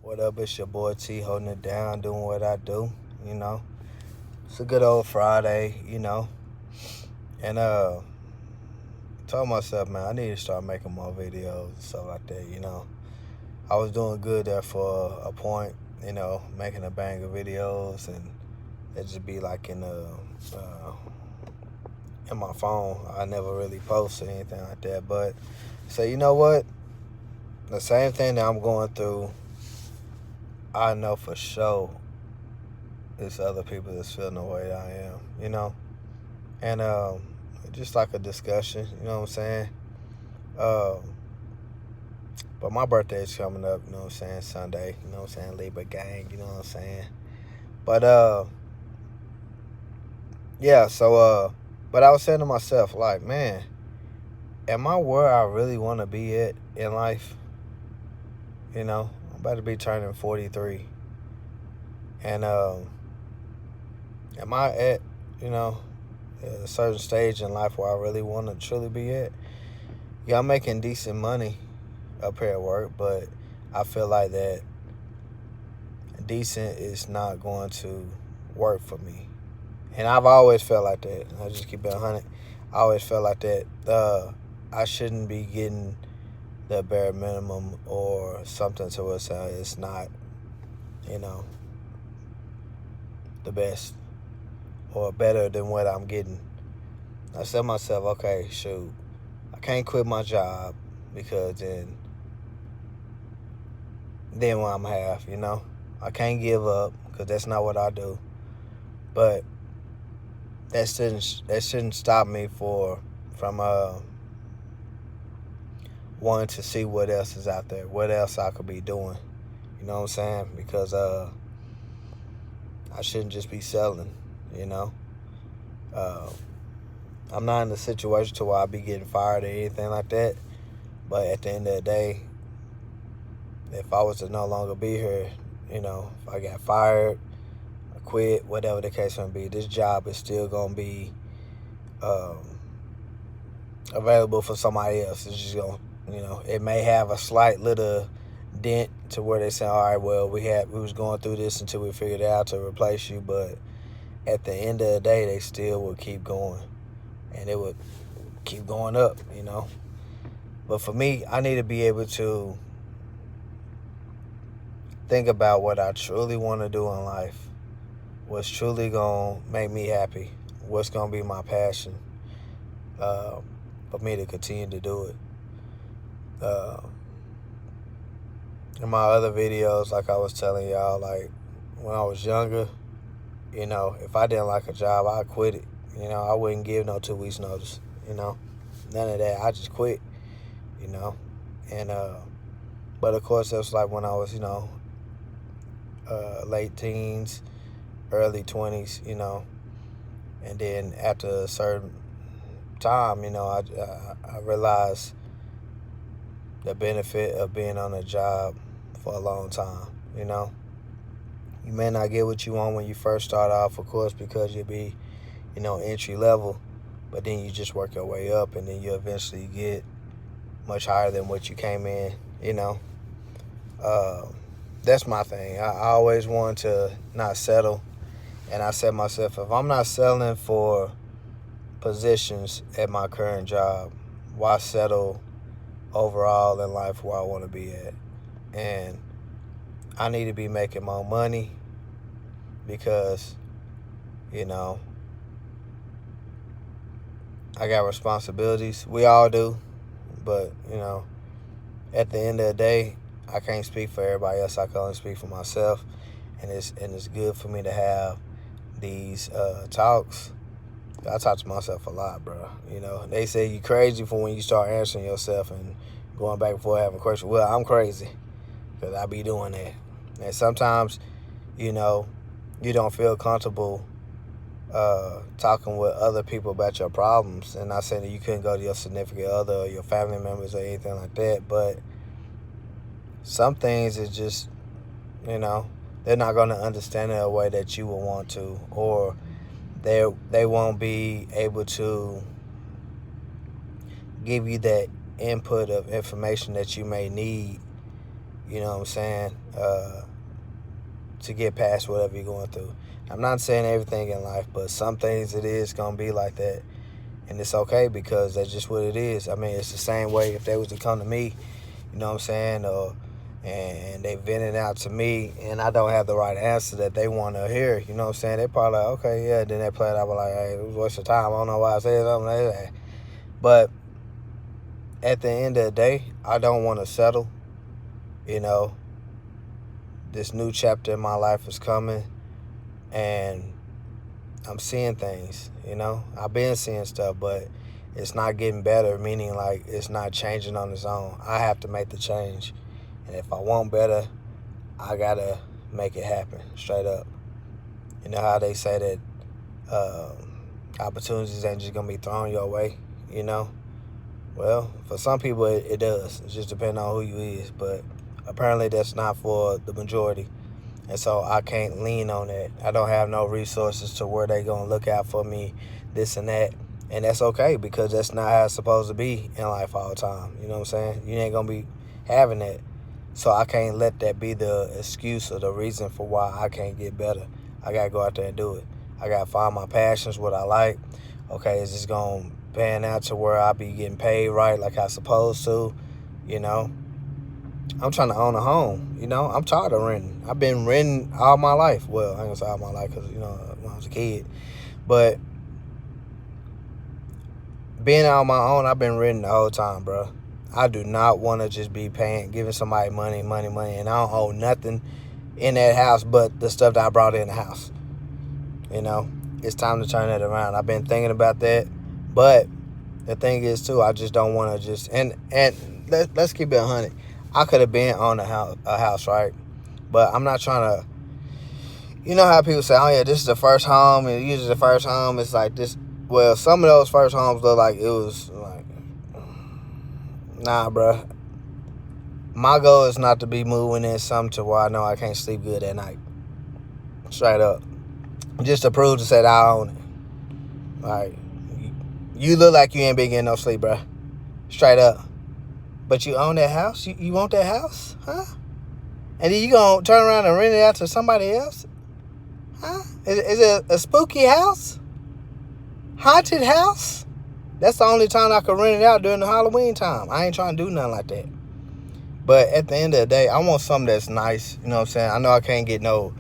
What up? It's your boy T holding it down, doing what I do. You know, it's a good old Friday. And told myself, man, I need to start making more videos and stuff like that. I was doing good there for a point. Making a bang of videos, and it just be like in my phone. I never really post or anything like that. But so you know what? The same thing that I'm going through, I know for sure it's other people that's feeling the way I am. And just like a discussion. You know what I'm saying? Um, but my birthday is coming up. You know what I'm saying? Sunday. You know what I'm saying? Libra gang. You know what I'm saying? But yeah. But I was saying to myself, like, man, am I where I really want to be at in life? I'm about to be turning 43, and am I at you know a certain stage in life where I really want to truly be at? Yeah, I'm making decent money up here at work, but I feel like that decent is not going to work for me. And I've always felt like that. I just keep it 100. I always felt like that. I shouldn't be getting the bare minimum or something to us. It's not, you know, the best or better than what I'm getting. I said to myself, okay, shoot, I can't quit my job because then what I'm half, I can't give up because that's not what I do. But that shouldn't stop me from wanting to see what else is out there, what else I could be doing. You know what I'm saying? Because I shouldn't just be selling. You know, uh, I'm not in a situation to where I be getting fired or anything like that. But at the end of the day, if I was to no longer be here, if I got fired, I quit, whatever the case may be, this job is still gonna be um, available for somebody else. It's just gonna, it may have a slight little dent to where they say, all right, well, we was going through this until we figured it out to replace you, but at the end of the day, they still would keep going, and it would keep going up. But for me, I need to be able to think about what I truly want to do in life, what's truly gonna make me happy, what's gonna be my passion, uh, for me to continue to do it. Uh, in my other videos, like I was telling y'all, like when I was younger, if I didn't like a job, I'd quit it. I wouldn't give no 2 weeks notice. None of that. I just quit. You know, and but of course that's like when I was late teens, early 20s. And then after a certain time, I realized the benefit of being on a job for a long time. You may not get what you want when you first start off, of course, because you'll be, entry level, but then you just work your way up, and then you eventually get much higher than what you came in. Uh, that's my thing. I always want to not settle, and I said myself, if I'm not settling for positions at my current job, why settle overall in life where I want to be at? And I need to be making more money because, you know, I got responsibilities. We all do. But, at the end of the day, I can't speak for everybody else. I can only speak for myself. And it's good for me to have these talks. I talk to myself a lot, bro. They say you crazy for when you start answering yourself and going back and forth having questions. Well, I'm crazy because I be doing that. And sometimes, you don't feel comfortable talking with other people about your problems. And not saying that you couldn't go to your significant other or your family members or anything like that, but some things is just, they're not going to understand it a way that you will want to, or they won't be able to give you that input of information that you may need, you know what I'm saying, to get past whatever you're going through. I'm not saying everything in life, but some things it is going to be like that. And it's okay because that's just what it is. I mean, it's the same way if they was to come to me, you know what I'm saying, and they vented out to me and I don't have the right answer that they want to hear, you know what I'm saying, they probably like, okay, yeah, then they play it out like, hey, it was a waste of time. I don't know why I said something like that. But at the end of the day, I don't want to settle, you know. This new chapter in my life is coming and I'm seeing things, you know. I've been seeing stuff, but it's not getting better, meaning like it's not changing on its own. I have to make the change. And if I want better, I got to make it happen, straight up. You know how they say that opportunities ain't just going to be thrown your way, you know? Well, for some people, it does. It just depends on who you is. But apparently that's not for the majority. And so I can't lean on that. I don't have no resources to where they going to look out for me, this and that. And that's okay because that's not how it's supposed to be in life all the time. You know what I'm saying? You ain't going to be having that. So I can't let that be the excuse or the reason for why I can't get better. I got to go out there and do it. I got to find my passions, what I like. Okay, is this going to pan out to where I be getting paid right like I supposed to? You know, I'm trying to own a home. You know, I'm tired of renting. I've been renting all my life. Well, I ain't going to say all my life because, you know, when I was a kid. But being on my own, I've been renting the whole time, bro. I do not want to just be giving somebody money, and I don't owe nothing in that house but the stuff that I brought in the house. You know, it's time to turn that around. I've been thinking about that, but the thing is too, I just don't want to just and let's keep it 100. I could have been on a house, right? But I'm not trying to. You know how people say, "Oh yeah, this is the first home," and usually the first home is like this. Well, some of those first homes look like it was like. Nah, bro. My goal is not to be moving in something to where I know I can't sleep good at night. Straight up. Just to prove to say that I own it. Like, you look like you ain't been getting no sleep, bro. Straight up. But you own that house? You want that house? Huh? And then you gonna turn around and rent it out to somebody else? Huh? Is it a spooky house? Haunted house? That's the only time I could rent it out during the Halloween time. I ain't trying to do nothing like that. But at the end of the day, I want something that's nice. You know what I'm saying? I know I can't get no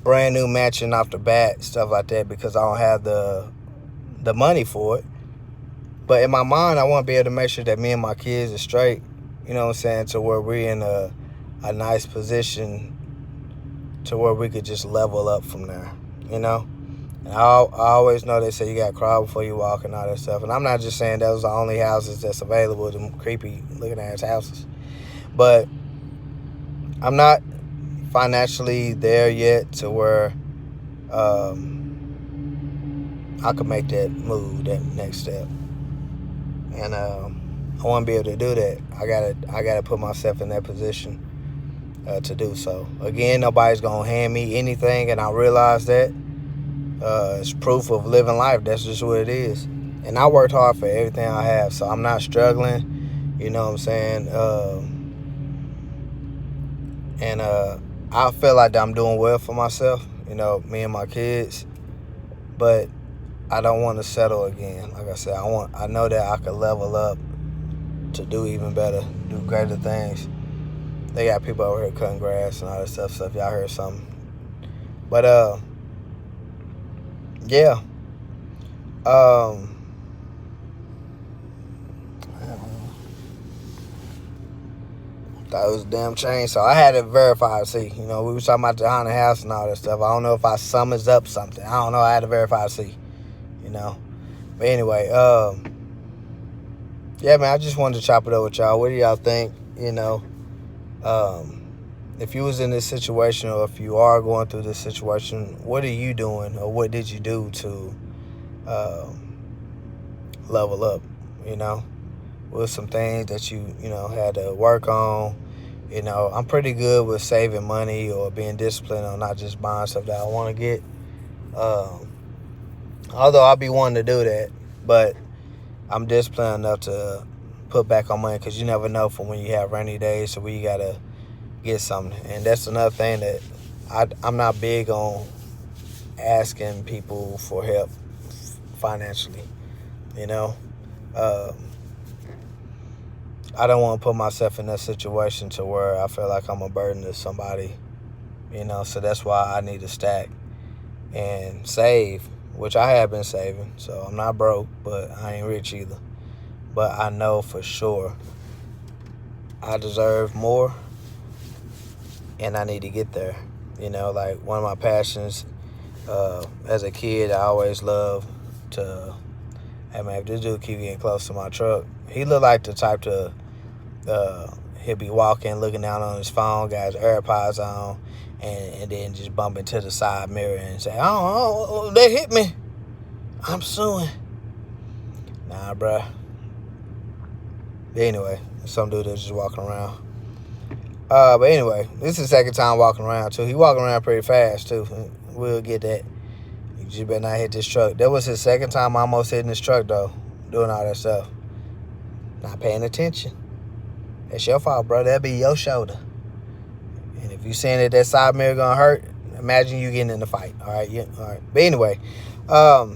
brand new mansion off the bat, stuff like that, because I don't have the money for it. But in my mind, I want to be able to make sure that me and my kids are straight. You know what I'm saying? To where we're in a nice position to where we could just level up from there. You know? And I always know they say you got to crawl before you walk and all that stuff. And I'm not just saying those are the only houses that's available, them creepy looking ass houses. But I'm not financially there yet to where I could make that move, that next step. And I want to be able to do that. I gotta put myself in that position to do so. Again, nobody's going to hand me anything, and I realize that. It's proof of living life. That's just what it is. And I worked hard for everything I have, so I'm not struggling. You know what I'm saying? And I feel like I'm doing well for myself, you know, me and my kids. But I don't want to settle again. Like I said, I know that I could level up to do even better, do greater things. They got people over here cutting grass and all that stuff, so if y'all heard something. But yeah. Thought it was a damn chain, so I had to verify to see. You know, we were talking about the haunted house and all that stuff. I don't know if I summons up something. I don't know. I had to verify to see. You know. But anyway, yeah, man, I just wanted to chop it up with y'all. What do y'all think? You know, if you was in this situation, or if you are going through this situation, what are you doing, or what did you do to level up? You know, with some things that you know had to work on. You know, I'm pretty good with saving money or being disciplined on not just buying stuff that I want to get. Although I'll be wanting to do that, but I'm disciplined enough to put back on money, because you never know for when you have rainy days, so we gotta get something. And that's another thing that I'm not big on asking people for help financially. You know, um, I don't want to put myself in that situation to where I feel like I'm a burden to somebody. So that's why I need to stack and save, which I have been saving. So I'm not broke, but I ain't rich either. But I know for sure I deserve more, and I need to get there. Like one of my passions as a kid, I always loved to, hey man, if this dude keep getting close to my truck, he looked like the type to, he'll be walking, looking down on his phone, got his AirPods on, and then just bump into the side mirror and say, oh, they hit me, I'm suing. Nah, bruh. But anyway, some dude that's just walking around. But anyway, this is the second time walking around, too. He walking around pretty fast, too. We'll get that. You just better not hit this truck. That was his second time almost hitting this truck, though, doing all that stuff. Not paying attention. That's your fault, bro. That'll be your shoulder. And if you saying that side mirror gonna hurt, imagine you getting in the fight. All right, yeah, all right. But anyway, I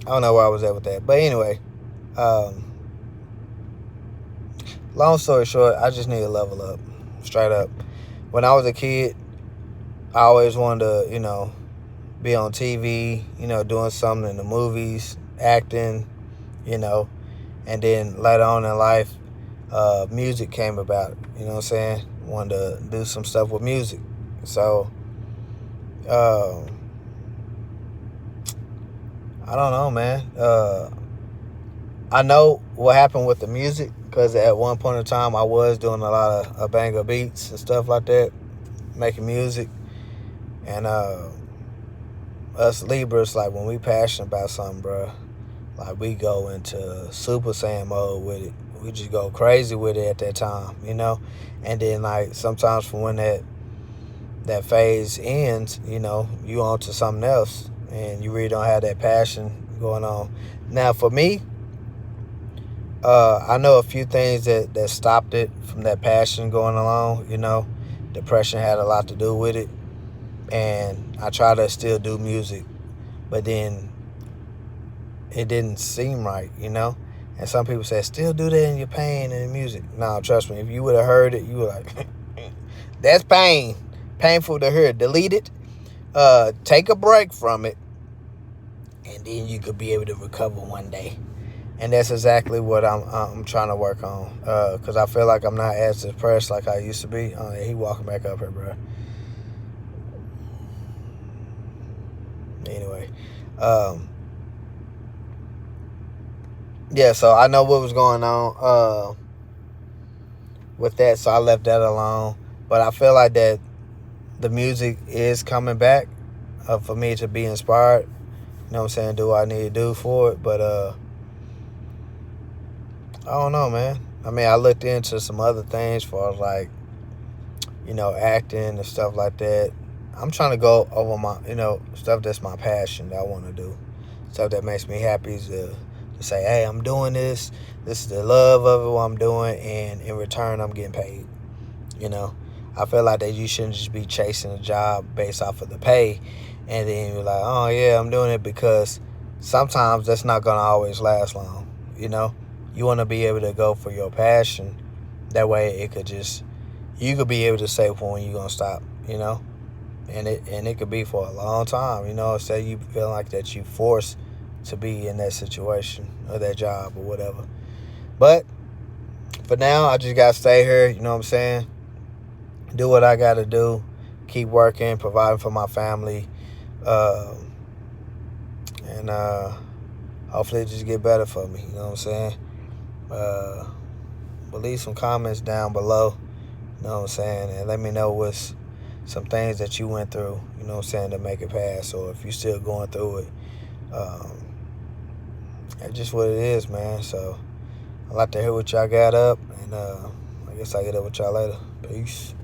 don't know where I was at with that. But anyway, long story short, I just need to level up, straight up. When I was a kid, I always wanted to, be on TV, doing something in the movies, acting, and then later on in life, music came about, you know what I'm saying? Wanted to do some stuff with music. So, I don't know, man. I know what happened with the music because at one point in time, I was doing a lot of banger beats and stuff like that, making music. And us Libras, like when we passionate about something, bro, like we go into Super Saiyan mode with it. We just go crazy with it at that time, And then like sometimes from when that phase ends, you on to something else and you really don't have that passion going on. Now for me, I know a few things that stopped it from that passion going along, Depression had a lot to do with it. And I try to still do music, but then it didn't seem right, And some people say, still do that in your pain and music. No, trust me, if you would have heard it, you were like, that's pain. Painful to hear. Delete it. Take a break from it. And then you could be able to recover one day. And that's exactly what I'm trying to work on. Because I feel like I'm not as depressed like I used to be. He walking back up here, bro. Anyway, yeah, so I know what was going on with that, so I left that alone. But I feel like that the music is coming back for me to be inspired. You know what I'm saying? Do what I need to do for it. But I don't know, man. I mean, I looked into some other things for like, acting and stuff like that. I'm trying to go over my, stuff that's my passion that I want to do. Stuff that makes me happy to say, hey, I'm doing this. This is the love of it, what I'm doing. And in return, I'm getting paid. I feel like that you shouldn't just be chasing a job based off of the pay. And then you're like, oh, yeah, I'm doing it because sometimes that's not going to always last long. You want to be able to go for your passion. That way you could be able to say when you're going to stop, And it could be for a long time, say you feel like that you forced to be in that situation or that job or whatever. But for now, I just got to stay here, you know what I'm saying? Do what I got to do. Keep working, providing for my family. And hopefully it just get better for me, you know what I'm saying? But leave some comments down below, you know what I'm saying? And let me know what's some things that you went through, you know what I'm saying, to make it pass, or if you're still going through it. That's just what it is, man. So I'd like to hear what y'all got up, and I guess I'll get up with y'all later. Peace.